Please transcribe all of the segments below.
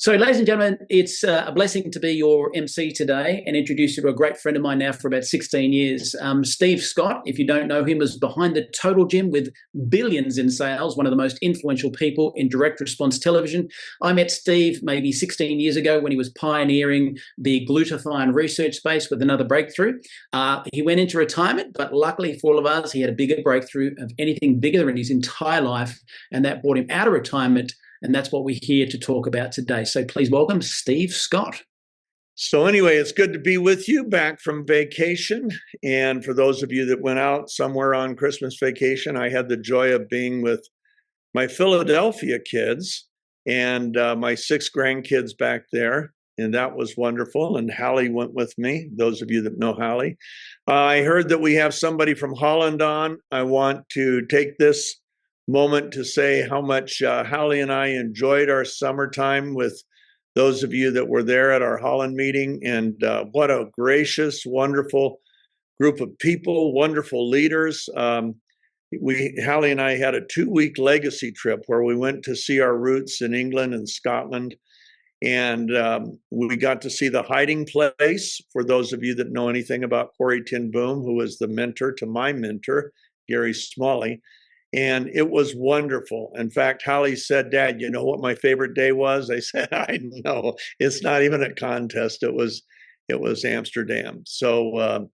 So, ladies and gentlemen, it's a blessing to be your MC today and introduce you to a great friend of mine now for about 16 years. Steve Scott, if you don't know him, is behind the Total Gym with billions in sales, one of the most influential people in direct response television. I met Steve maybe 16 years ago when he was pioneering the glutathione research space with another breakthrough. He went into retirement, but luckily for all of us, he had a bigger breakthrough of anything bigger in his entire life, and that brought him out of retirement. And that's what we're here to talk about today. So please welcome Steve Scott. So anyway, it's good to be with you back from vacation. And for those of you that went out somewhere on Christmas vacation, I had the joy of being with my Philadelphia kids and my 6 grandkids back there. And that was wonderful. And Hallie went with me, those of you that know Hallie. I heard that we have somebody from Holland on. I want to take this moment to say how much Hallie and I enjoyed our summertime with those of you that were there at our Holland meeting. And what a gracious, wonderful group of people, wonderful leaders. Hallie and I had a 2-week legacy trip where we went to see our roots in England and Scotland. And we got to see the hiding place, for those of you that know anything about Corrie ten Boom, who was the mentor to my mentor, Gary Smalley. And it was wonderful. In fact, Hallie said, "Dad, you know what my favorite day was?" I said, "I know. It's not even a contest. It was Amsterdam." So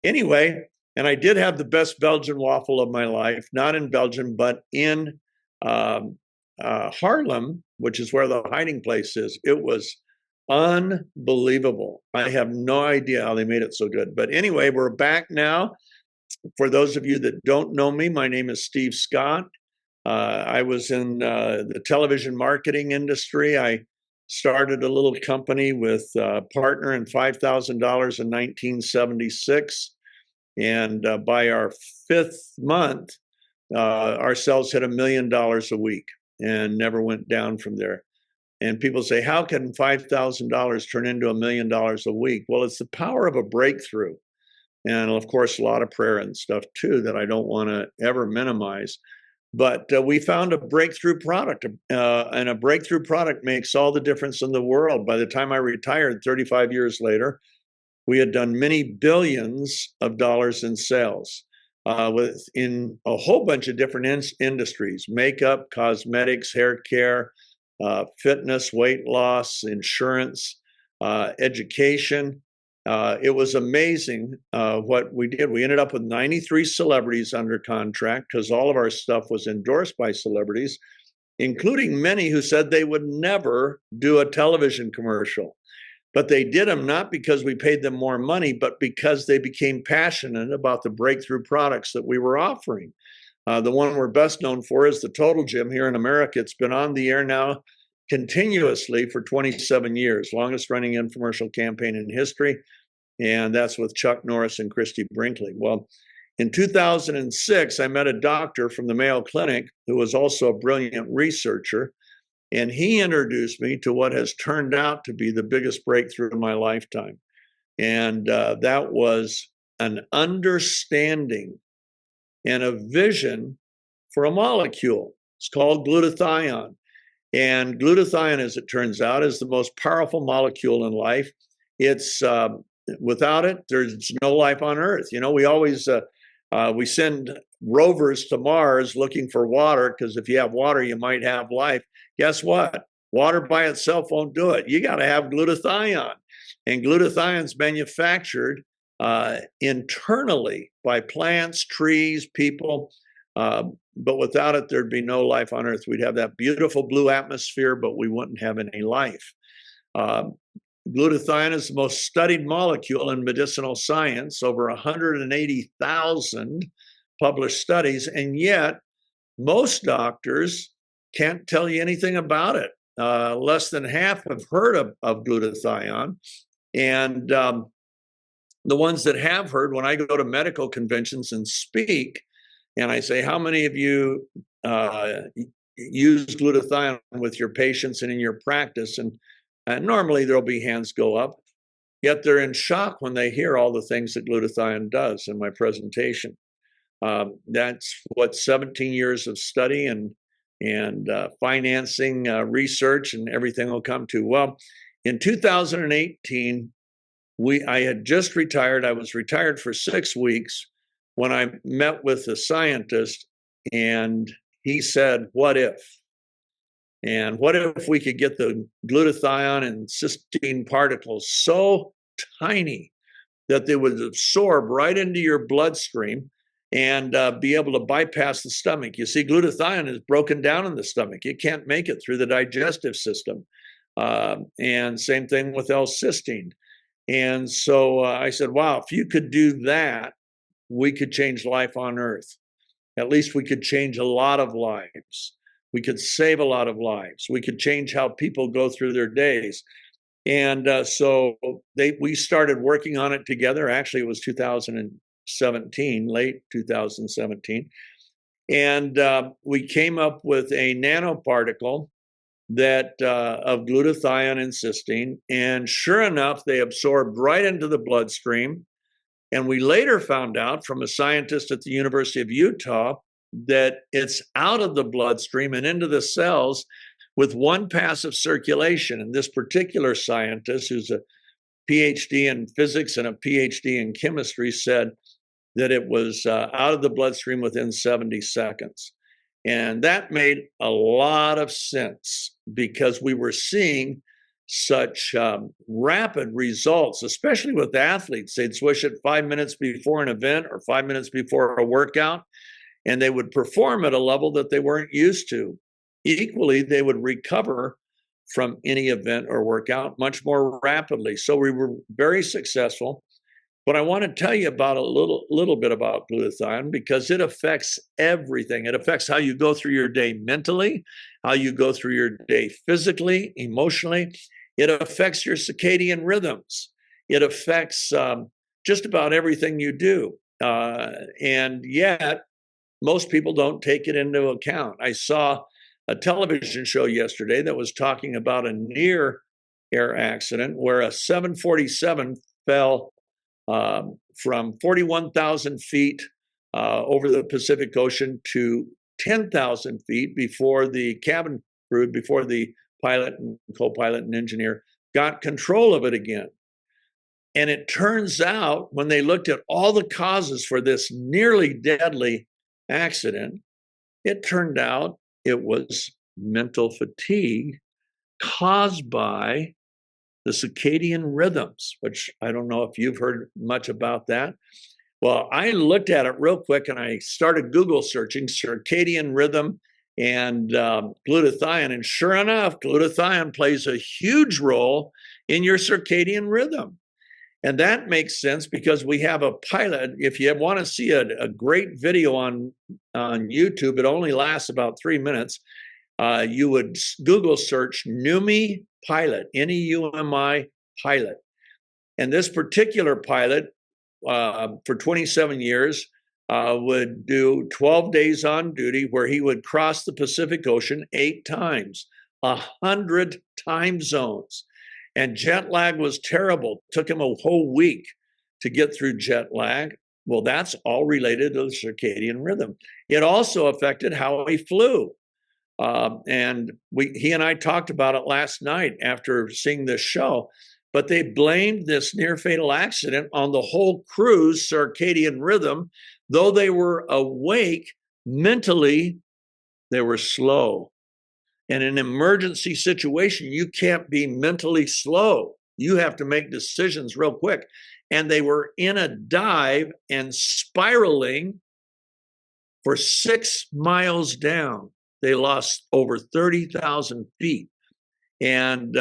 anyway, and I did have the best Belgian waffle of my life, not in Belgium, but in Haarlem, which is where the hiding place is. It was unbelievable. I have no idea how they made it so good. But anyway, we're back now. For those of you that don't know me, my name is Steve Scott. I was in the television marketing industry. I started a little company with a partner and $5,000 in 1976. And by our 5th month, our sales hit $1 million a week and never went down from there. And people say, how can $5,000 turn into $1 million a week? Well, it's the power of a breakthrough. And of course, a lot of prayer and stuff too that I don't want to ever minimize. But we found a breakthrough product, and a breakthrough product makes all the difference in the world. By the time I retired 35 years later, we had done many billions of dollars in sales in a whole bunch of different industries: makeup, cosmetics, hair care, fitness, weight loss, insurance, education. It was amazing what we did. We ended up with 93 celebrities under contract because all of our stuff was endorsed by celebrities, including many who said they would never do a television commercial. But they did them not because we paid them more money, but because they became passionate about the breakthrough products that we were offering. The one we're best known for is the Total Gym here in America. It's been on the air now continuously for 27 years, longest running infomercial campaign in history. And that's with Chuck Norris and Christy Brinkley. Well, in 2006, I met a doctor from the Mayo Clinic who was also a brilliant researcher. And he introduced me to what has turned out to be the biggest breakthrough in my lifetime. And that was an understanding and a vision for a molecule. It's called glutathione. And glutathione, as it turns out, is the most powerful molecule in life. It's without it, there's no life on Earth. You know, we always we send rovers to Mars looking for water, because if you have water, you might have life. Guess what? Water by itself won't do it. You got to have glutathione. And glutathione is manufactured internally by plants, trees, people. But without it, there'd be no life on Earth. We'd have that beautiful blue atmosphere, but we wouldn't have any life. Glutathione is the most studied molecule in medicinal science, over 180,000 published studies, and yet most doctors can't tell you anything about it. Less than half have heard of glutathione, and the ones that have heard, when I go to medical conventions and speak, and I say, how many of you use glutathione with your patients and in your practice? And normally there'll be hands go up, yet they're in shock when they hear all the things that glutathione does in my presentation. That's what 17 years of study and and financing research, and everything will come to. Well, in 2018, I had just retired. I was retired for 6 weeks when I met with a scientist, and he said, "What if? And what if we could get the glutathione and cysteine particles so tiny that they would absorb right into your bloodstream and be able to bypass the stomach?" You see, glutathione is broken down in the stomach. It can't make it through the digestive system. And same thing with L-cysteine. And so I said, wow, if you could do that, we could change life on Earth. At least we could change a lot of lives. We could save a lot of lives. We could change how people go through their days. And so we started working on it together. Actually, it was 2017, late 2017. And we came up with a nanoparticle that of glutathione and cysteine. And sure enough, they absorbed right into the bloodstream. And we later found out from a scientist at the University of Utah that it's out of the bloodstream and into the cells with one pass of circulation. And this particular scientist, who's a PhD in physics and a PhD in chemistry, said that it was out of the bloodstream within 70 seconds. And that made a lot of sense because we were seeing such rapid results, especially with athletes. They'd swish it 5 minutes before an event or 5 minutes before a workout, and they would perform at a level that they weren't used to. Equally, they would recover from any event or workout much more rapidly. So we were very successful. But I want to tell you about a little bit about glutathione because it affects everything. It affects how you go through your day mentally, how you go through your day physically, emotionally. It affects your circadian rhythms. It affects just about everything you do. And yet, most people don't take it into account. I saw a television show yesterday that was talking about a near air accident where a 747 fell from 41,000 feet over the Pacific Ocean to 10,000 feet before the cabin crew, before the pilot and co-pilot and engineer got control of it again. And it turns out when they looked at all the causes for this nearly deadly accident, it turned out it was mental fatigue caused by the circadian rhythms, which I don't know if you've heard much about that. Well, I looked at it real quick and I started Google searching circadian rhythm and glutathione. And sure enough, glutathione plays a huge role in your circadian rhythm. And that makes sense because we have a pilot. If you want to see a great video on YouTube, it only lasts about 3 minutes. You would Google search Neumi pilot, Neumi pilot. And this particular pilot for 27 years would do 12 days on duty where he would cross the Pacific Ocean 8 times, 100 time zones. And jet lag was terrible. Took him a whole week to get through jet lag. Well, that's all related to the circadian rhythm. It also affected how he flew. And he and I talked about it last night after seeing this show, but they blamed this near fatal accident on the whole crew's circadian rhythm. Though they were awake, mentally, they were slow. In an emergency situation, you can't be mentally slow. You have to make decisions real quick. And they were in a dive and spiraling for 6 miles down. They lost over 30,000 feet. And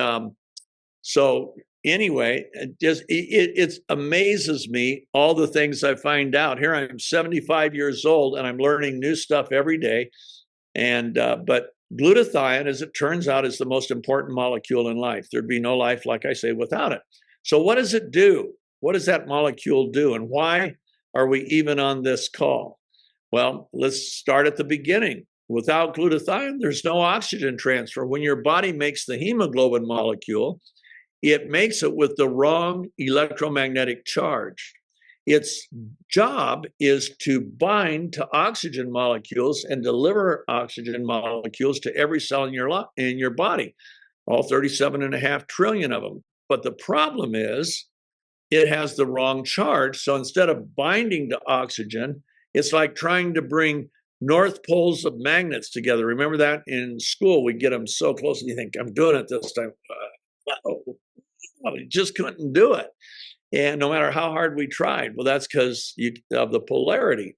so anyway, it amazes me, all the things I find out. Here I am 75 years old and I'm learning new stuff every day. And but glutathione, as it turns out, is the most important molecule in life. There'd be no life, like I say, without it. So what does it do? What does that molecule do? And why are we even on this call? Well, let's start at the beginning. Without glutathione, there's no oxygen transfer. When your body makes the hemoglobin molecule, it makes it with the wrong electromagnetic charge. Its job is to bind to oxygen molecules and deliver oxygen molecules to every cell in your body, all 37.5 trillion of them. But the problem is it has the wrong charge. So instead of binding to oxygen, it's like trying to bring north poles of magnets together. Remember that in school? We get them so close and you think, I'm doing it this time. We just couldn't do it. And no matter how hard we tried, well, that's because of the polarity.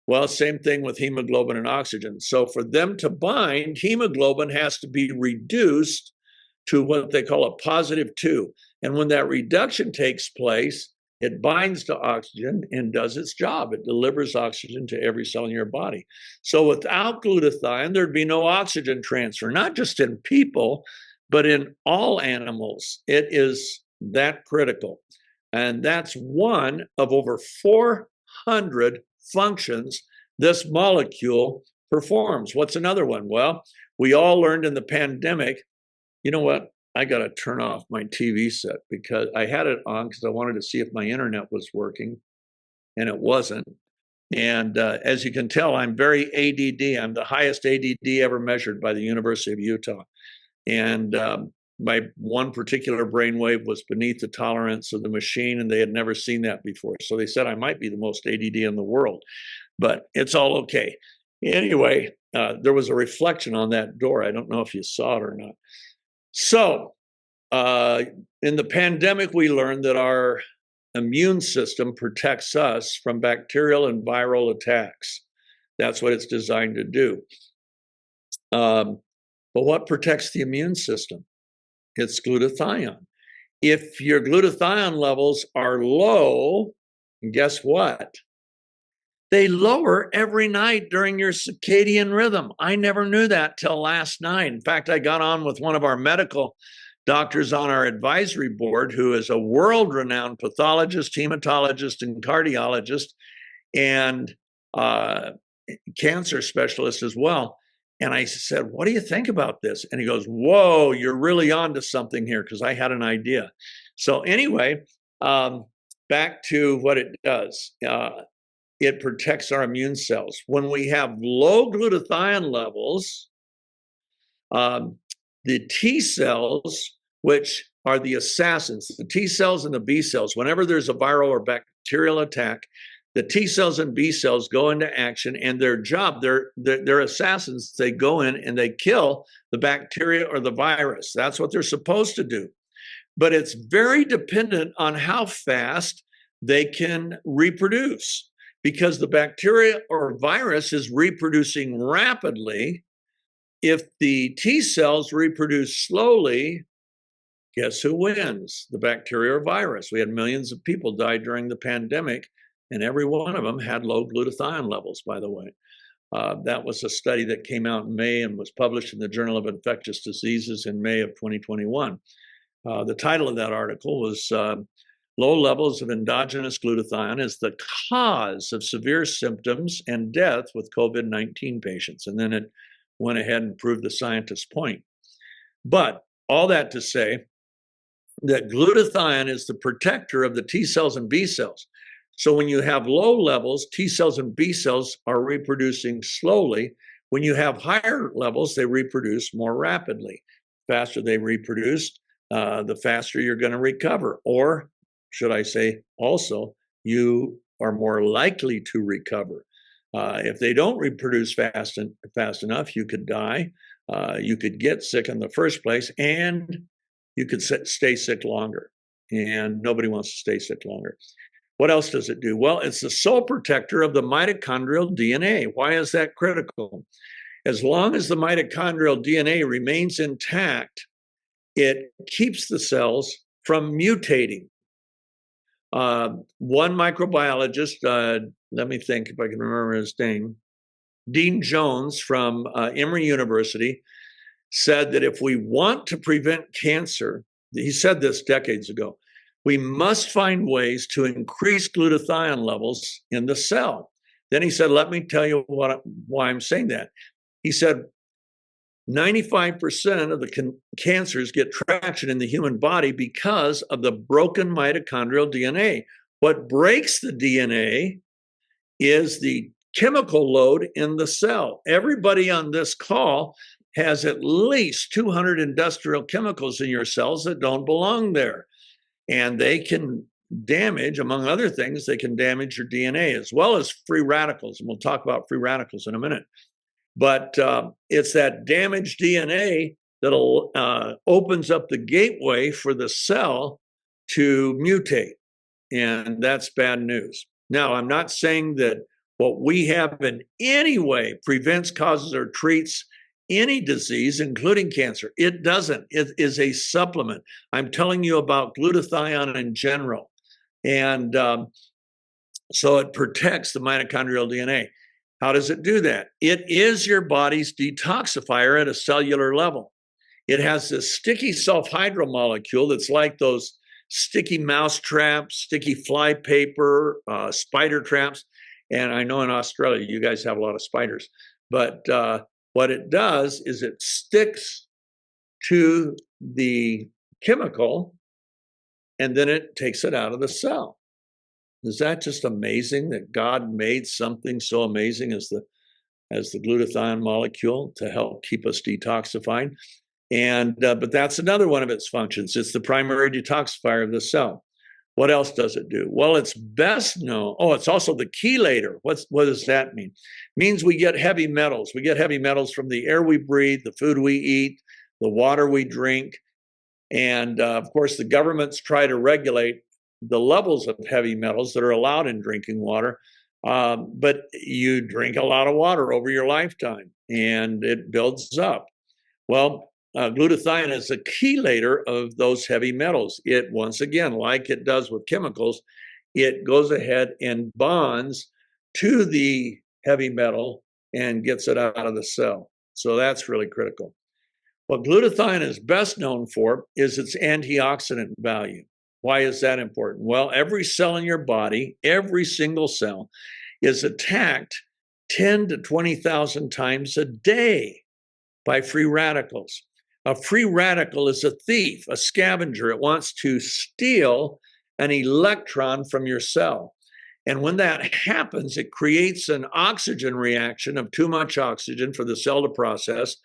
Well, same thing with hemoglobin and oxygen. So for them to bind, hemoglobin has to be reduced to what they call a +2. And when that reduction takes place, it binds to oxygen and does its job. It delivers oxygen to every cell in your body. So without glutathione, there'd be no oxygen transfer, not just in people, but in all animals. It is that critical. And that's one of over 400 functions this molecule performs. What's another one? Well, we all learned in the pandemic, you know what? I got to turn off my TV set because I had it on because I wanted to see if my internet was working, and it wasn't. And as you can tell, I'm very ADD. I'm the highest ADD ever measured by the University of Utah. And my one particular brainwave was beneath the tolerance of the machine, and they had never seen that before. So they said I might be the most ADD in the world, but it's all okay. Anyway, there was a reflection on that door. I don't know if you saw it or not. So in the pandemic, we learned that our immune system protects us from bacterial and viral attacks. That's what it's designed to do. But what protects the immune system? It's glutathione. If your glutathione levels are low, guess what? They lower every night during your circadian rhythm. I never knew that till last night. In fact, I got on with one of our medical doctors on our advisory board who is a world-renowned pathologist, hematologist, and cardiologist, and cancer specialist as well. And I said, what do you think about this? And he goes, whoa, you're really onto something here, because I had an idea. So anyway, back to what it does. It protects our immune cells. When we have low glutathione levels, the T cells, which are the assassins, the T cells and the B cells, whenever there's a viral or bacterial attack, the T cells and B cells go into action, and their job, they're assassins. They go in and they kill the bacteria or the virus. That's what they're supposed to do. But it's very dependent on how fast they can reproduce, because the bacteria or virus is reproducing rapidly. If the T cells reproduce slowly, guess who wins? The bacteria or virus. We had millions of people die during the pandemic, and every one of them had low glutathione levels, by the way. That was a study that came out in May and was published in the Journal of Infectious Diseases in May of 2021. The title of that article was Low Levels of Endogenous Glutathione is the Cause of Severe Symptoms and Death with COVID-19 Patients. And then it went ahead and proved the scientist's point. But all that to say that glutathione is the protector of the T cells and B cells. So when you have low levels, T cells and B cells are reproducing slowly. When you have higher levels, they reproduce more rapidly. The faster they reproduce, the faster you're going to recover. Or should I say also, you are more likely to recover. If they don't reproduce fast enough, you could die. You could get sick in the first place, and you could stay sick longer. And nobody wants to stay sick longer. What else does it do? Well, it's the sole protector of the mitochondrial DNA. Why is that critical? As long as the mitochondrial DNA remains intact, it keeps the cells from mutating. One microbiologist, let me think if I can remember his name, Dean Jones from Emory University, said that if we want to prevent cancer, he said this decades ago, we must find ways to increase glutathione levels in the cell. Then he said, let me tell you why I'm saying that. He said, 95% of the cancers get traction in the human body because of the broken mitochondrial DNA. What breaks the DNA is the chemical load in the cell. Everybody on this call has at least 200 industrial chemicals in your cells that don't belong there. And they can damage, among other things, they can damage your DNA as well as free radicals. And we'll talk about free radicals in a minute. But it's that damaged DNA that opens up the gateway for the cell to mutate. And that's bad news. Now, I'm not saying that what we have in any way prevents, causes, or treats any disease, including cancer. It doesn't. It is a supplement. I'm telling you about glutathione in general. And so it protects the mitochondrial DNA. How does it do that? It is your body's detoxifier at a cellular level. It has this sticky sulfhydryl molecule that's like those sticky mouse traps, sticky fly paper, spider traps. And I know in Australia, you guys have a lot of spiders. But what it does is it sticks to the chemical and then it takes it out of the cell. Is that just amazing that God made something so amazing as the glutathione molecule to help keep us detoxified? And but that's another one of its functions. It's the primary detoxifier of the cell. What else does it do? Well, it's best known. Oh, it's also the chelator. What does that mean? It means we get heavy metals. We get heavy metals from the air we breathe, the food we eat, the water we drink. And of course, the governments try to regulate the levels of heavy metals that are allowed in drinking water. But you drink a lot of water over your lifetime and it builds up. Well, glutathione is a chelator of those heavy metals. It, once again, like it does with chemicals, it goes ahead and bonds to the heavy metal and gets it out of the cell. So that's really critical. What glutathione is best known for is its antioxidant value. Why is that important? Well, every cell in your body, every single cell, is attacked 10 to 20,000 times a day by free radicals. A free radical is a thief, a scavenger. It wants to steal an electron from your cell. And when that happens, it creates an oxygen reaction of too much oxygen for the cell to process.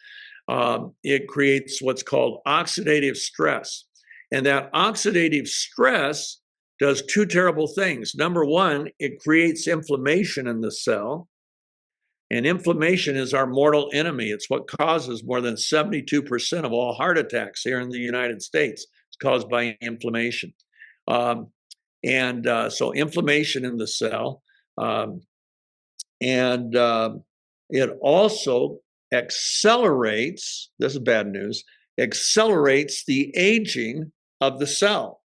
It creates what's called oxidative stress. And that oxidative stress does two terrible things. Number one, it creates inflammation in the cell. And inflammation is our mortal enemy. It's what causes more than 72% of all heart attacks here in the United States. It's caused by inflammation. So inflammation in the cell. It also accelerates, this is bad news, accelerates the aging of the cell.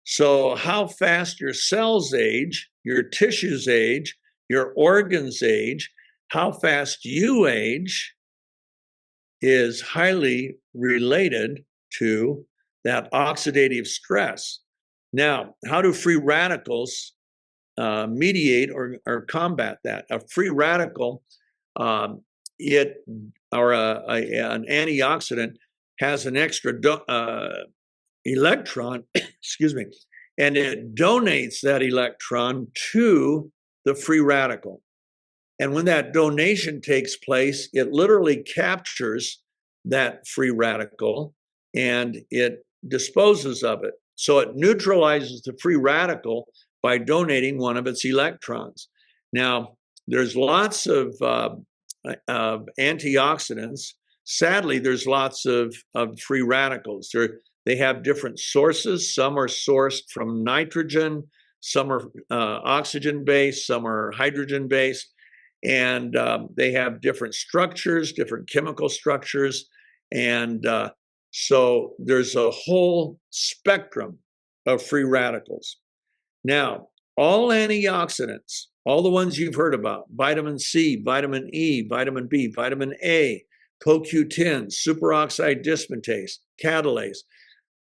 So how fast your cells age, your tissues age, your organs age, how fast you age is highly related to that oxidative stress. Now, how do free radicals mediate or combat that? A free radical, an antioxidant has an extra electron, excuse me, and it donates that electron to the free radical. And when that donation takes place, it literally captures that free radical and it disposes of it. So it neutralizes the free radical by donating one of its electrons. Now, there's lots of antioxidants. Sadly, there's lots of free radicals. They have different sources. Some are sourced from nitrogen, some are oxygen-based, some are hydrogen-based. And they have different structures, different chemical structures. And so there's a whole spectrum of free radicals. Now, all antioxidants, all the ones you've heard about, vitamin C, vitamin E, vitamin B, vitamin A, CoQ10, superoxide dismutase, catalase,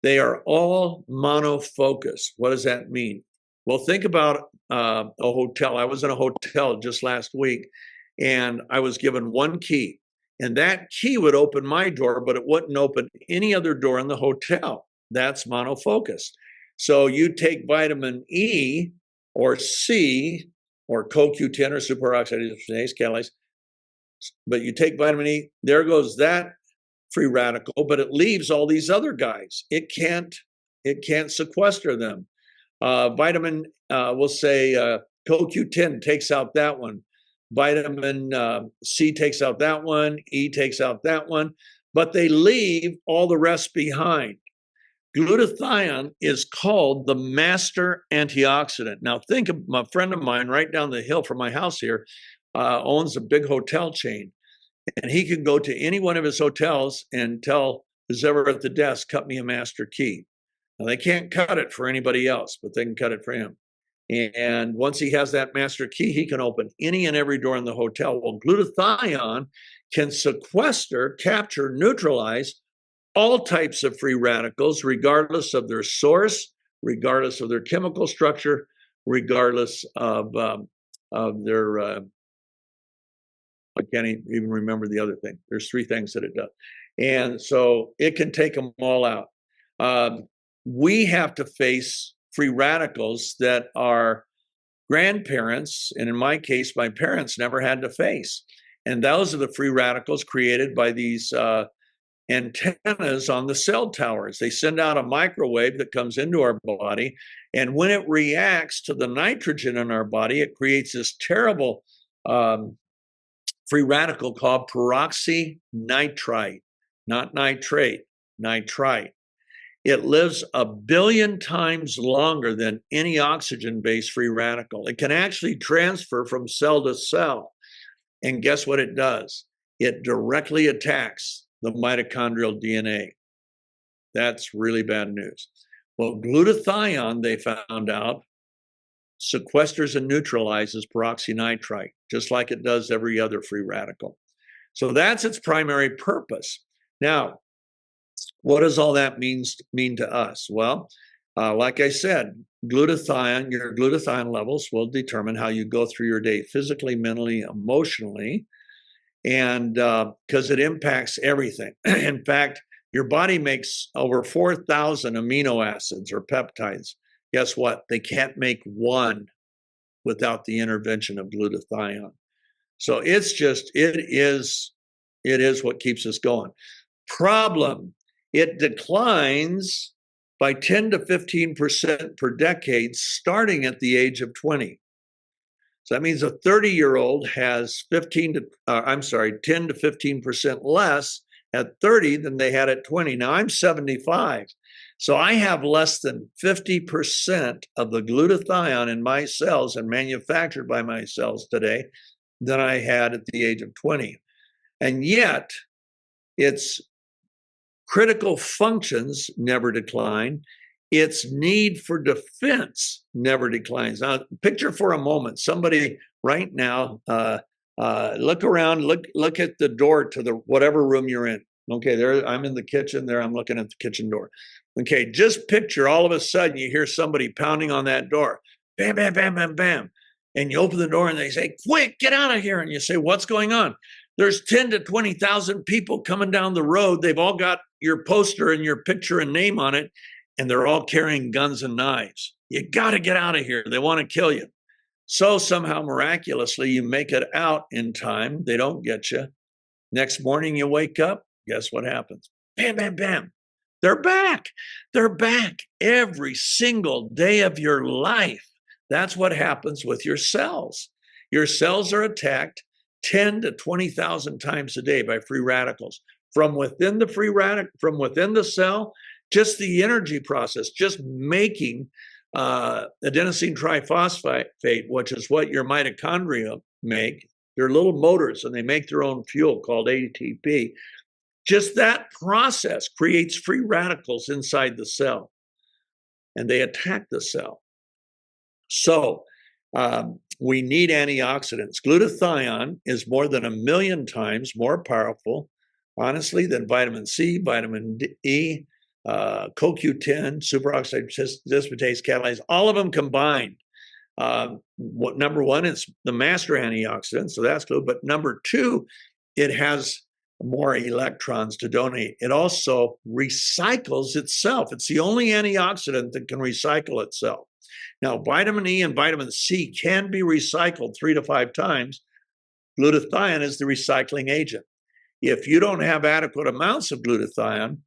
they are all monofocus. What does that mean? Well, think about a hotel. I was in a hotel just last week, and I was given one key. And that key would open my door, but it wouldn't open any other door in the hotel. That's monofocus. So you take vitamin E or C or CoQ10 or superoxide dismutase catalase, but you take vitamin E, there goes that free radical, but it leaves all these other guys. It can't sequester them. Vitamin, we'll say CoQ10 takes out that one. Vitamin C takes out that one. E takes out that one, but they leave all the rest behind. Glutathione is called the master antioxidant. Now, think of a friend of mine right down the hill from my house here, owns a big hotel chain, and he can go to any one of his hotels and tell who's ever at the desk, cut me a master key. Now, they can't cut it for anybody else, but they can cut it for him. And once he has that master key, he can open any and every door in the hotel. Well, glutathione can sequester, capture, neutralize all types of free radicals, regardless of their source, regardless of their chemical structure, regardless of their, I can't even remember the other thing. There's 3 things that it does. And so it can take them all out. We have to face free radicals that our grandparents, and in my case, my parents never had to face. And those are the free radicals created by these antennas on the cell towers. They send out a microwave that comes into our body, and when it reacts to the nitrogen in our body, it creates this terrible free radical called peroxynitrite, not nitrate, nitrite. It lives 1 billion times longer than any oxygen-based free radical. It can actually transfer from cell to cell. And guess what it does? It directly attacks the mitochondrial DNA. That's really bad news. Well, glutathione, they found out, sequesters and neutralizes peroxynitrite, just like it does every other free radical. So that's its primary purpose. Now, what does all that mean to us? Well, like I said, glutathione, your glutathione levels will determine how you go through your day physically, mentally, emotionally, and because it impacts everything. In fact, your body makes over 4,000 amino acids or peptides. Guess what? They can't make one without the intervention of glutathione. So it is what keeps us going. Problem, it declines by 10 to 15% per decade, starting at the age of 20. So that means a 30-year-old has 10 to 15% less at 30 than they had at 20. Now I'm 75. So I have less than 50% of the glutathione in my cells and manufactured by my cells today than I had at the age of 20. And yet its critical functions never decline. Its need for defense never declines. Now, picture for a moment somebody right now. Look around. Look at the door to the whatever room you're in. Okay, there I'm in the kitchen. There I'm looking at the kitchen door. Okay, just picture all of a sudden you hear somebody pounding on that door. Bam, bam, bam, bam, bam. And you open the door and they say, "Quick, get out of here!" And you say, "What's going on?" There's 10 to 20,000 people coming down the road. They've all got your poster and your picture and name on it, and they're all carrying guns and knives. You got to get out of here. They want to kill you. So somehow, miraculously, you make it out in time. They don't get you. Next morning, you wake up. Guess what happens? Bam, bam, bam. They're back. They're back every single day of your life. That's what happens with your cells. Your cells are attacked 10 to 20,000 times a day by free radicals. From within the cell, just the energy process, just making adenosine triphosphate, which is what your mitochondria make. They're little motors and they make their own fuel called ATP. Just that process creates free radicals inside the cell and they attack the cell. So we need antioxidants. Glutathione is more than 1 million times more powerful, honestly, than vitamin C, vitamin E, CoQ10, superoxide dismutase catalase, all of them combined. Number one, it's the master antioxidant, so that's good. But number two, it has more electrons to donate. It also recycles itself. It's the only antioxidant that can recycle itself. Now, vitamin E and vitamin C can be recycled 3 to 5 times. Glutathione is the recycling agent. If you don't have adequate amounts of glutathione,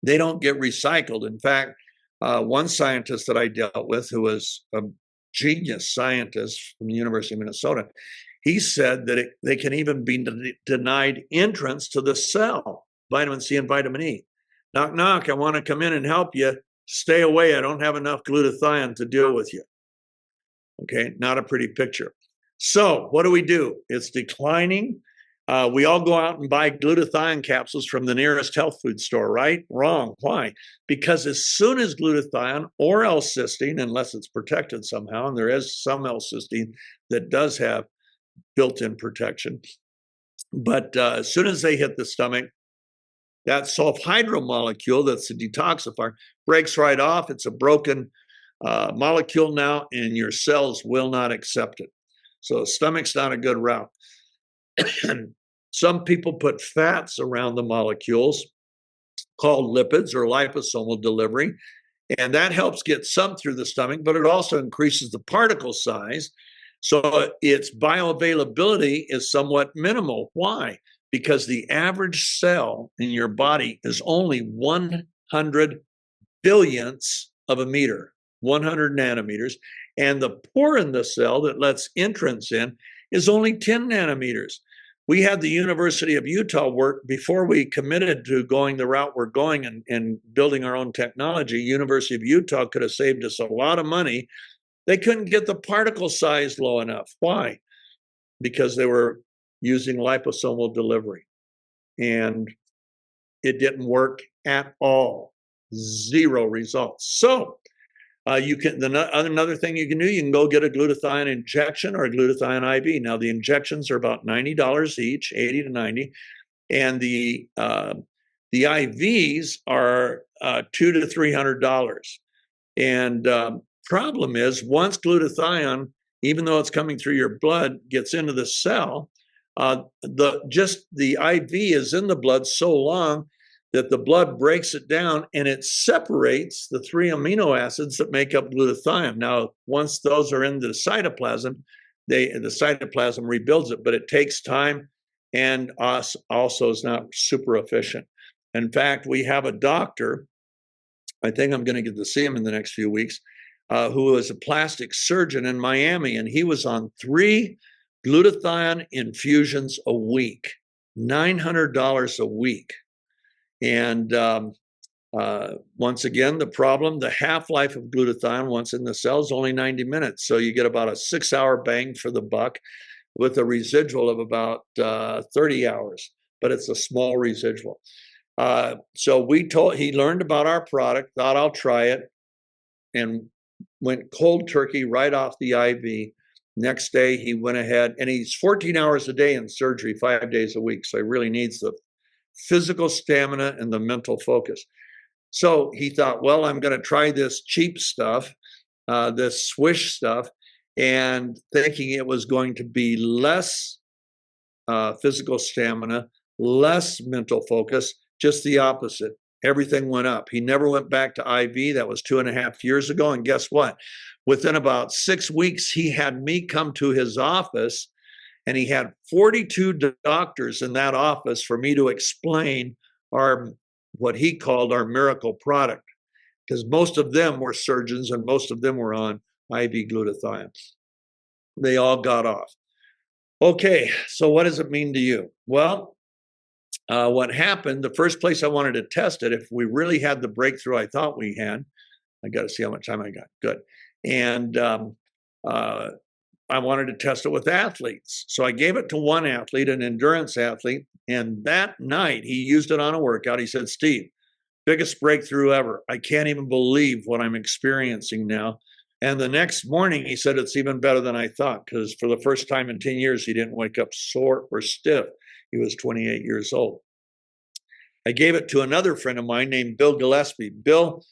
they don't get recycled. In fact, one scientist that I dealt with, who was a genius scientist from the University of Minnesota, he said that they can even be denied entrance to the cell, vitamin C and vitamin E. Knock, knock, I want to come in and help you. Stay away. I don't have enough glutathione to deal with you. Okay, not a pretty picture. So what do? It's declining. We all go out and buy glutathione capsules from the nearest health food store, right? Wrong. Why? Because as soon as glutathione or L-cysteine, unless it's protected somehow, and there is some L-cysteine that does have built-in protection, but as soon as they hit the stomach, that sulfhydryl molecule that's a detoxifier breaks right off. It's a broken molecule now, and your cells will not accept it. So stomach's not a good route. Some people put fats around the molecules called lipids or liposomal delivery, and that helps get some through the stomach, but it also increases the particle size. So its bioavailability is somewhat minimal. Why? Because the average cell in your body is only 100 billionths of a meter, 100 nanometers, and the pore in the cell that lets entrance in is only 10 nanometers. We had the University of Utah work before we committed to going the route we're going and building our own technology. University of Utah could have saved us a lot of money. They couldn't get the particle size low enough. Why? Because they were using liposomal delivery, and it didn't work at all. Zero results. So another thing you can do, you can go get a glutathione injection or a glutathione IV. Now the injections are about $90 each, 80 to 90, and the IVs are $200 to $300. And problem is, once glutathione, even though it's coming through your blood, gets into the cell, the IV is in the blood so long that the blood breaks it down and it separates the 3 amino acids that make up glutathione. Now, once those are in the cytoplasm, the cytoplasm rebuilds it, but it takes time and also is not super efficient. In fact, we have a doctor, I think I'm going to get to see him in the next few weeks, who is a plastic surgeon in Miami, and he was on 3 glutathione infusions a week, $900 a week. And once again, the problem, the half-life of glutathione once in the cell is only 90 minutes. So you get about a 6-hour bang for the buck with a residual of about 30 hours, but it's a small residual. So he learned about our product, thought I'll try it, and went cold turkey right off the IV. Next day, he went ahead, and he's 14 hours a day in surgery, 5 days a week. So he really needs the physical stamina and the mental focus. So he thought, well, I'm going to try this cheap stuff, this swish stuff, and thinking it was going to be less physical stamina, less mental focus, just the opposite. Everything went up. He never went back to IV. That was 2.5 years ago. And guess what? Within about 6 weeks, he had me come to his office, and he had 42 doctors in that office for me to explain what he called our miracle product, because most of them were surgeons and most of them were on IV glutathione. They all got off. Okay, so what does it mean to you? Well, what happened, the first place I wanted to test it, if we really had the breakthrough I thought we had, I got to see how much time I got. Good. And I wanted to test it with athletes. So I gave it to one athlete, an endurance athlete, and that night he used it on a workout. He said, Steve, biggest breakthrough ever. I can't even believe what I'm experiencing now. And the next morning he said, it's even better than I thought, because for the first time in 10 years, he didn't wake up sore or stiff. He was 28 years old. I gave it to another friend of mine named Bill Gillespie. Bill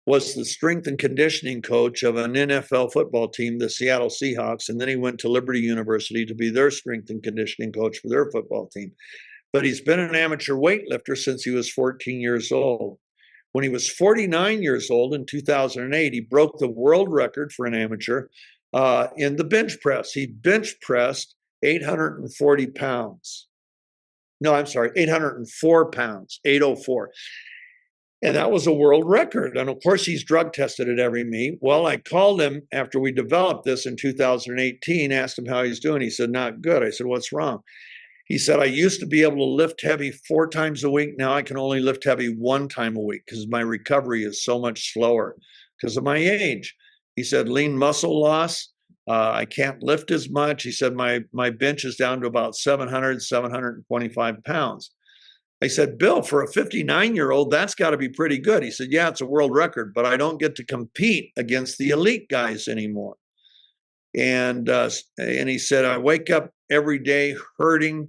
was the strength and conditioning coach of an NFL football team, the Seattle Seahawks, and then he went to Liberty University to be their strength and conditioning coach for their football team. but he's been an amateur weightlifter since he was 14 years old. When he was 49 years old in 2008, he broke the world record for an amateur in the bench press. He bench pressed 840 pounds. No, I'm sorry, 804 pounds, 804. And that was a world record. And of course, he's drug tested at every meet. Well, I called him after we developed this in 2018, asked him how he's doing. He said, not good. I said, what's wrong? He said, I used to be able to lift heavy 4 times a week. Now I can only lift heavy 1 time a week because my recovery is so much slower because of my age. He said, lean muscle loss. I can't lift as much. He said, my bench is down to about 700, 725 pounds. I said, Bill, for a 59-year-old, that's got to be pretty good. He said, yeah, it's a world record, but I don't get to compete against the elite guys anymore. And he said, I wake up every day hurting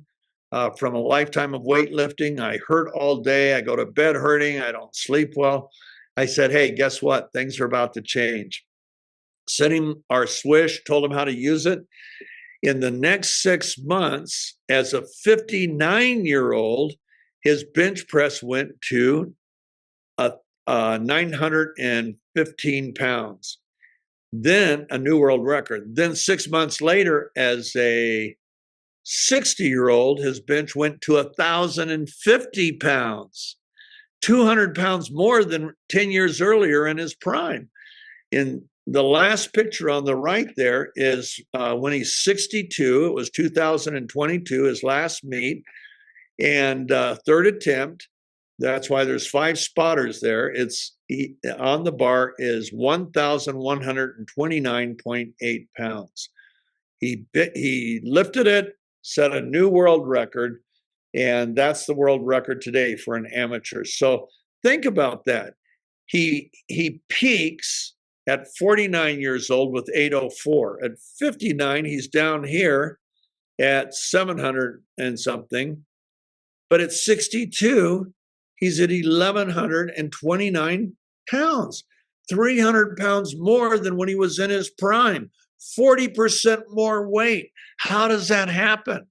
from a lifetime of weightlifting. I hurt all day. I go to bed hurting. I don't sleep well. I said, hey, guess what? Things are about to change. Sent him our swish, told him how to use it. In the next 6 months, as a 59-year-old, his bench press went to 915 pounds. Then a new world record. Then 6 months later, as a 60-year-old, his bench went to 1,050 pounds, 200 pounds more than 10 years earlier in his prime. In the last picture on the right there is when he's 62. It was 2022, his last meet, and third attempt. That's why there's 5 spotters there. It's on the bar is 1,129.8 pounds. He lifted it, set a new world record, and that's the world record today for an amateur. So think about that. He peaks at 49 years old with 804. At 59, he's down here at 700 and something. But at 62, he's at 1,129 pounds, 300 pounds more than when he was in his prime, 40% more weight. How does that happen?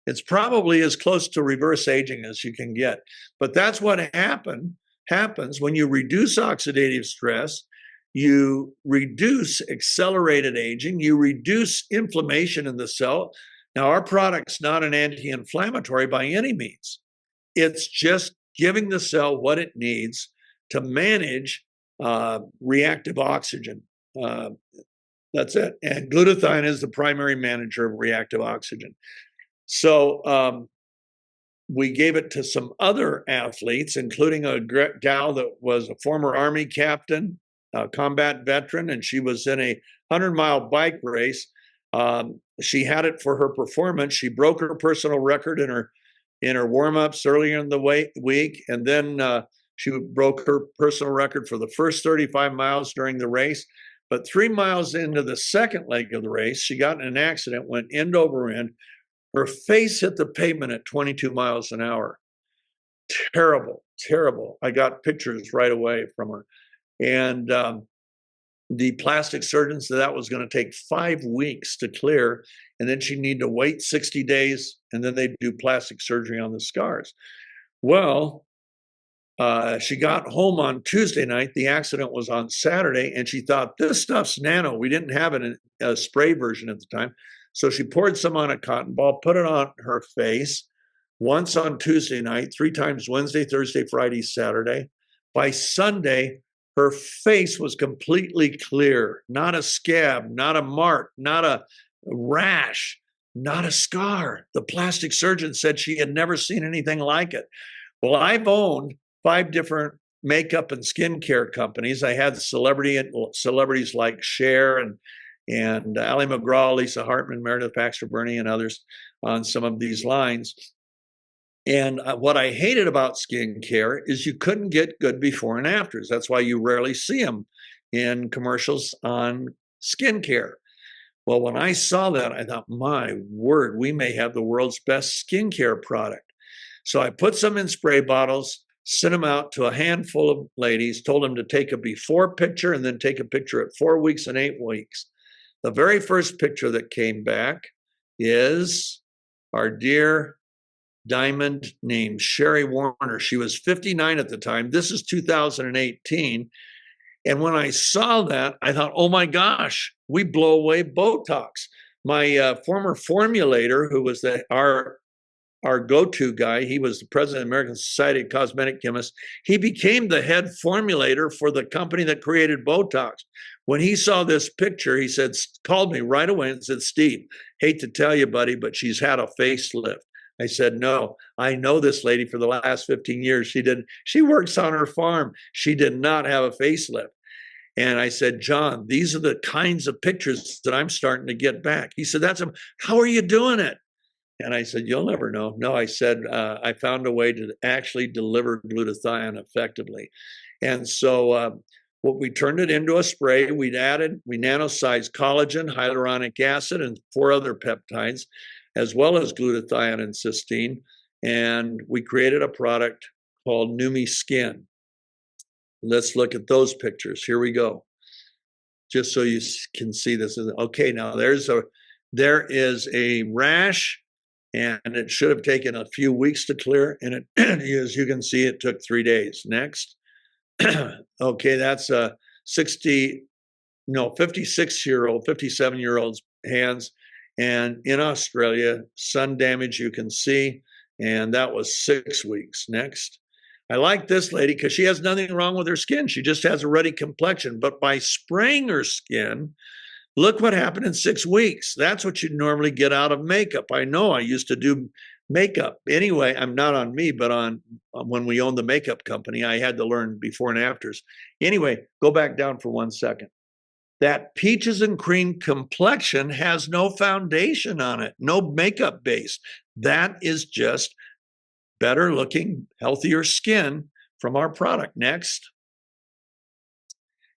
It's probably as close to reverse aging as you can get. But that's what happens when you reduce oxidative stress. You reduce accelerated aging, you reduce inflammation in the cell. Now, our product's not an anti-inflammatory by any means. It's just giving the cell what it needs to manage reactive oxygen. That's it. And glutathione is the primary manager of reactive oxygen. So we gave it to some other athletes, including a gal that was a former Army captain, a combat veteran, and she was in a 100-mile bike race. She had it for her performance. She broke her personal record in her warm-ups earlier in the week, and then she broke her personal record for the first 35 miles during the race. But 3 miles into the second leg of the race, she got in an accident, went end over end. Her face hit the pavement at 22 miles an hour. Terrible, terrible. I got pictures right away from her. And the plastic surgeon said that was going to take 5 weeks to clear. And then she'd need to wait 60 days, and then they'd do plastic surgery on the scars. Well, she got home on Tuesday night. The accident was on Saturday, and she thought, this stuff's nano. We didn't have it in a spray version at the time. So she poured some on a cotton ball, put it on her face once on Tuesday night, 3 times Wednesday, Thursday, Friday, Saturday. By Sunday, her face was completely clear, not a scab, not a mark, not a rash, not a scar. The plastic surgeon said she had never seen anything like it. Well, I've owned 5 different makeup and skincare companies. I had celebrities like Cher and Ali McGraw, Lisa Hartman, Meredith Baxter Burney, and others on some of these lines. And what I hated about skincare is you couldn't get good before and afters. That's why you rarely see them in commercials on skincare. Well, when I saw that, I thought, my word, we may have the world's best skincare product. So I put some in spray bottles, sent them out to a handful of ladies, told them to take a before picture and then take a picture at 4 weeks and 8 weeks. The very first picture that came back is our dear diamond named Sherry Warner. She was 59 at the time. This is 2018. And when I saw that, I thought, oh my gosh, we blow away Botox. My former formulator, who was our go-to guy, he was the president of the American Society of Cosmetic Chemists. He became the head formulator for the company that created Botox. When he saw this picture, he said, called me right away and said, Steve, hate to tell you, buddy, but she's had a facelift. I said, no, I know this lady for the last 15 years. She works on her farm. She did not have a facelift. And I said, John, these are the kinds of pictures that I'm starting to get back. He said, how are you doing it? And I said, you'll never know. No, I said, I found a way to actually deliver glutathione effectively. And so what we turned it into a spray. We nanosized collagen, hyaluronic acid, and 4 other peptides, as well as glutathione and cysteine. And we created a product called Neumi Skin. Let's look at those pictures. Here we go. Just so you can see this. Okay, now there is a rash, and it should have taken a few weeks to clear. And as you can see, it took 3 days. Next. Okay, that's a 56-year-old, 57-year-old's hands. And in Australia, sun damage you can see, and that was 6 weeks. Next. I like this lady because she has nothing wrong with her skin. She just has a ruddy complexion. But by spraying her skin, look what happened in 6 weeks. That's what you normally get out of makeup. I know I used to do makeup. Anyway, I'm not on me, but on when we owned the makeup company, I had to learn before and afters. Anyway, go back down for 1 second. That peaches and cream complexion has no foundation on it, no makeup base. That is just better looking, healthier skin from our product. Next.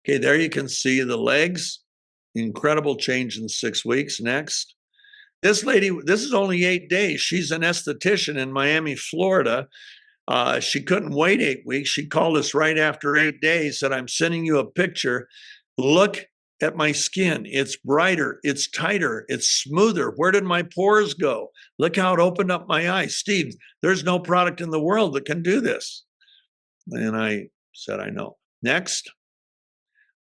Okay, there you can see the legs. Incredible change in 6 weeks. Next. This lady, this is only 8 days. She's an esthetician in Miami, Florida. She couldn't wait 8 weeks. She called us right after 8 days, said, I'm sending you a picture. Look at my skin. It's brighter, it's tighter, it's smoother. Where did my pores go? Look how it opened up my eyes. Steve, there's no product in the world that can do this. And I said, I know. Next.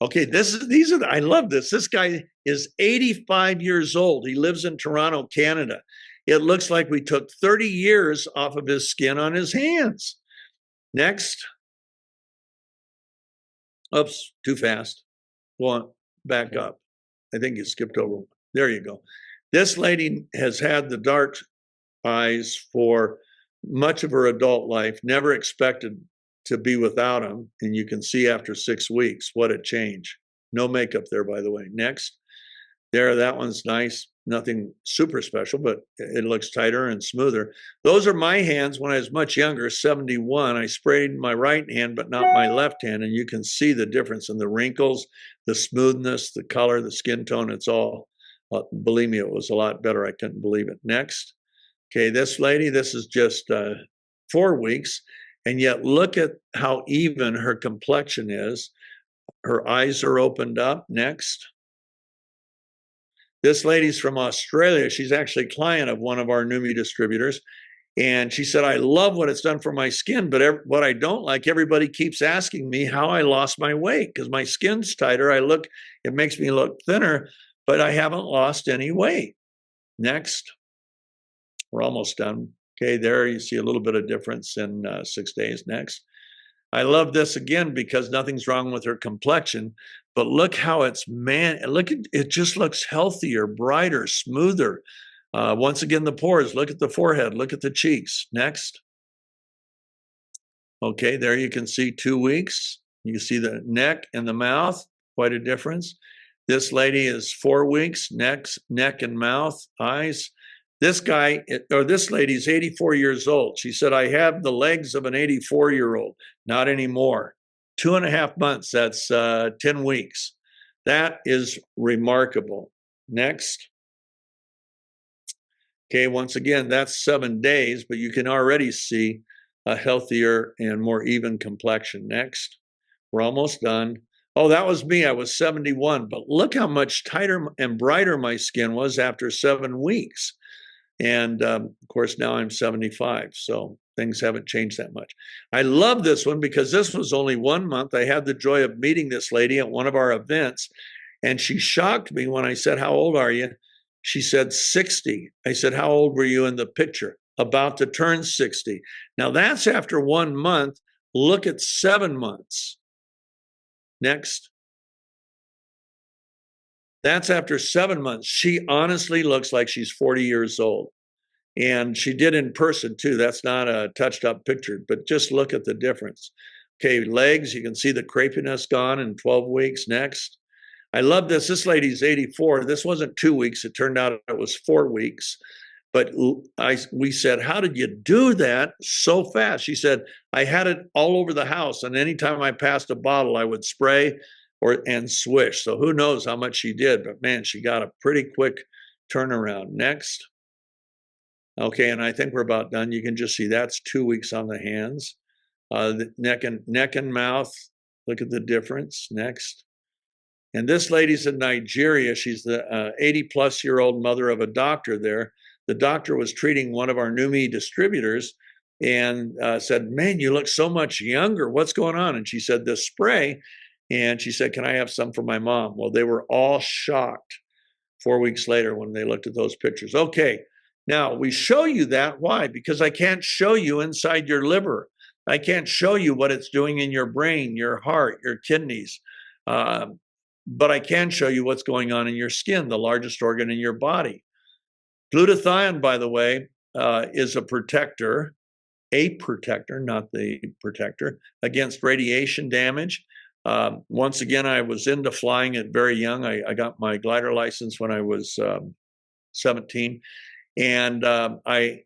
Okay, I love this. This guy is 85 years old. He lives in Toronto, Canada. It looks like we took 30 years off of his skin on his hands. Next. Oops, too fast. Go on, back up. I think you skipped over. There you go. This lady has had the dark eyes for much of her adult life, never expected to be without them. And you can see after 6 weeks what a change. No makeup there, by the way. Next. There, that one's nice. Nothing super special, but it looks tighter and smoother. Those are my hands when I was much younger, 71. I sprayed my right hand, but not my left hand. And you can see the difference in the wrinkles, the smoothness, the color, the skin tone. It's all, believe me, it was a lot better. I couldn't believe it. Next. Okay, this lady, this is just 4 weeks. And yet look at how even her complexion is. Her eyes are opened up. Next. This lady's from Australia. She's actually a client of one of our Neumi distributors. And she said, I love what it's done for my skin, but what I don't like, everybody keeps asking me how I lost my weight because my skin's tighter. It makes me look thinner, but I haven't lost any weight. Next. We're almost done. Okay, there you see a little bit of difference in 6 days. Next. I love this again because nothing's wrong with her complexion, but look how it just looks healthier, brighter, smoother. Once again, the pores, look at the forehead, look at the cheeks. Next. Okay, there you can see 2 weeks. You see the neck and the mouth, quite a difference. This lady is 4 weeks, neck and mouth, eyes. This lady is 84 years old. She said, I have the legs of an 84-year-old. Not anymore. 2.5 months, that's 10 weeks. That is remarkable. Next. Okay, once again, that's 7 days, but you can already see a healthier and more even complexion. Next. We're almost done. Oh, that was me. I was 71, but look how much tighter and brighter my skin was after 7 weeks. And of course, now I'm 75. So things haven't changed that much. I love this one because this was only 1 month. I had the joy of meeting this lady at one of our events. And she shocked me when I said, "How old are you?" She said, 60. I said, "How old were you in the picture?" "About to turn 60. Now that's after 1 month. Look at 7 months. Next. That's after 7 months. She honestly looks like she's 40 years old. And she did in person too. That's not a touched up picture, but just look at the difference. Okay, legs, you can see the crepiness gone in 12 weeks. Next. I love this. This lady's 84. This wasn't 2 weeks. It turned out it was 4 weeks. But we said, "How did you do that so fast?" She said, "I had it all over the house. And anytime I passed a bottle, I would spray and swish." So who knows how much she did. But man, she got a pretty quick turnaround. Next. Okay, and I think we're about done. You can just see that's 2 weeks on the hands. The neck and mouth. Look at the difference. Next. And this lady's in Nigeria. She's the 80-plus-year-old mother of a doctor there. The doctor was treating one of our Neumi distributors and said, "Man, you look so much younger. What's going on?" And she said, "This spray." And she said, "Can I have some for my mom?" Well, they were all shocked 4 weeks later when they looked at those pictures. Okay, now we show you that. Why? Because I can't show you inside your liver. I can't show you what it's doing in your brain, your heart, your kidneys. But I can show you what's going on in your skin, the largest organ in your body. Glutathione, by the way, is a protector, not the protector, against radiation damage. Once again, I was into flying at very young. I got my glider license when I was 17. And I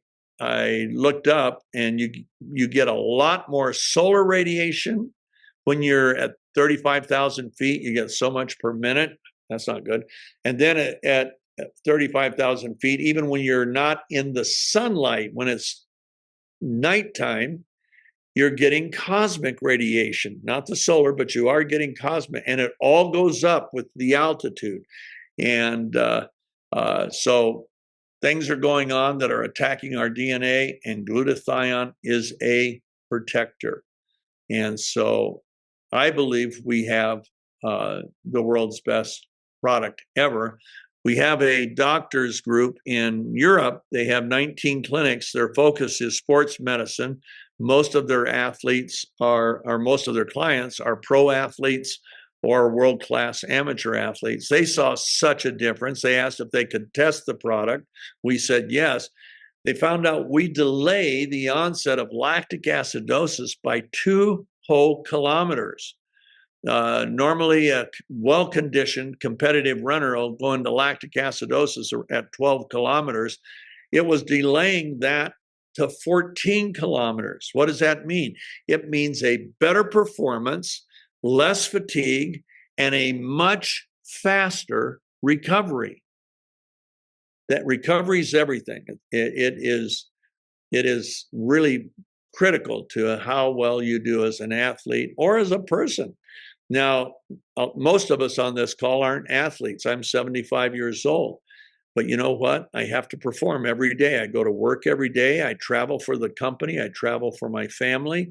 looked up, and you get a lot more solar radiation when you're at 35,000 feet. You get so much per minute. That's not good. And then at 35,000 feet, even when you're not in the sunlight, when it's nighttime, you're getting cosmic radiation, not the solar, but you are getting cosmic, and it all goes up with the altitude. And so things are going on that are attacking our DNA, and glutathione is a protector. And so I believe we have the world's best product ever. We have a doctors group in Europe. They have 19 clinics. Their focus is sports medicine. Most of their athletes most of their clients are pro athletes or world-class amateur athletes. They saw such a difference. They asked if they could test the product. We said yes. They found out we delay the onset of lactic acidosis by 2 whole kilometers. Normally, a well-conditioned competitive runner will go into lactic acidosis at 12 kilometers. It was delaying that to 14 kilometers. What does that mean? It means a better performance, less fatigue, and a much faster recovery. That recovery is everything. It is really critical to how well you do as an athlete or as a person. Now, most of us on this call aren't athletes. I'm 75 years old. But you know what? I have to perform every day. I go to work every day. I travel for the company. I travel for my family.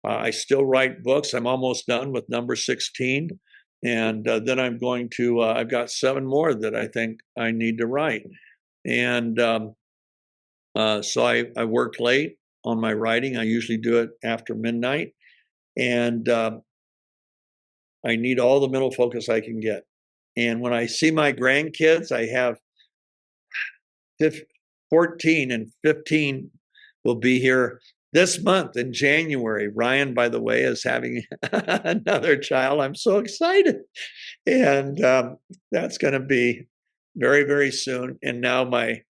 I still write books. I'm almost done with number 16. And then I'm going to, I've got 7 more that I think I need to write. And so I work late on my writing. I usually do it after midnight. And I need all the mental focus I can get. And when I see my grandkids, I have 14 and 15 will be here this month in January. Ryan, by the way, is having another child. I'm so excited. And that's going to be very, very soon. And now my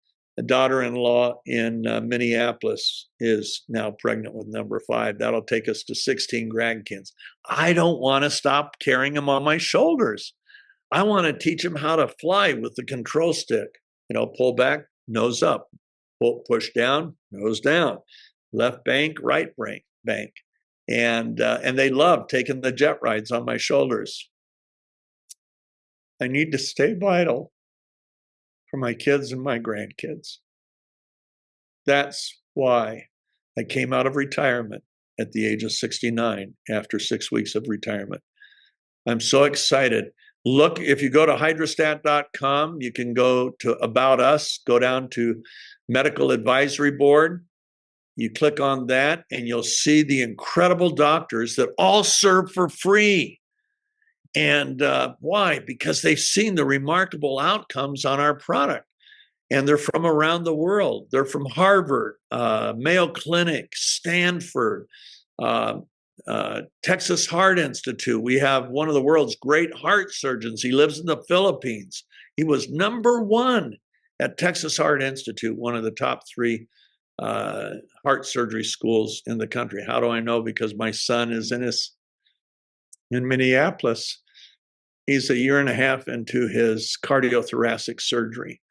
daughter-in-law in Minneapolis is now pregnant with number 5. That'll take us to 16 grandkids. I don't want to stop carrying them on my shoulders. I want to teach them how to fly with the control stick. Pull back, nose up. Push down, nose down. Left bank, right bank. And they love taking the jet rides on my shoulders. I need to stay vital for my kids and my grandkids. That's why I came out of retirement at the age of 69 after 6 weeks of retirement. I'm so excited. Look, if you go to hydrostat.com, you can go to About Us, go down to Medical Advisory Board. You click on that and you'll see the incredible doctors that all serve for free. And why? Because they've seen the remarkable outcomes on our product. And they're from around the world. They're from Harvard, Mayo Clinic, Stanford, Texas Heart Institute. We have one of the world's great heart surgeons. He lives in the Philippines. He was #1 at Texas Heart Institute, one of the top 3 heart surgery schools in the country. How do I know? Because my son is in Minneapolis. He's a year and a half into his cardiothoracic surgery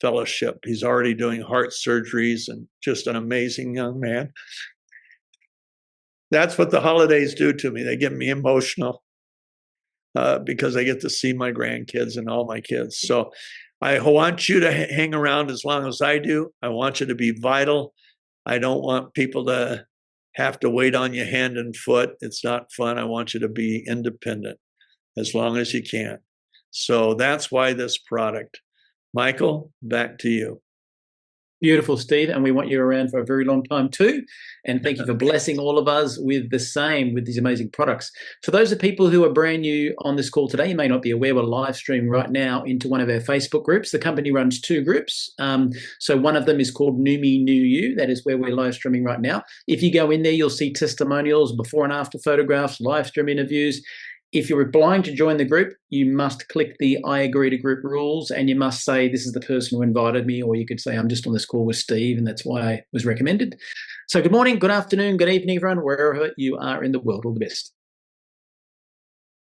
fellowship. He's already doing heart surgeries and just an amazing young man. That's what the holidays do to me. They get me emotional because I get to see my grandkids and all my kids. So I want you to hang around as long as I do. I want you to be vital. I don't want people to have to wait on you hand and foot. It's not fun. I want you to be independent as long as you can. So that's why this product. Michael, back to you. Beautiful, Steve, and we want you around for a very long time too. And thank you for blessing all of us with the same, with these amazing products. For those of people who are brand new on this call today, you may not be aware we're live streaming right now into one of our Facebook groups. The company runs 2 groups. So one of them is called Neumi New You. That is where we're live streaming right now. If you go in there, you'll see testimonials, before and after photographs, live stream interviews. If you're applying to join the group, you must click the I agree to group rules, and you must say, this is the person who invited me, or you could say, I'm just on this call with Steve, and that's why I was recommended. So good morning, good afternoon, good evening, everyone, wherever you are in the world. All the best.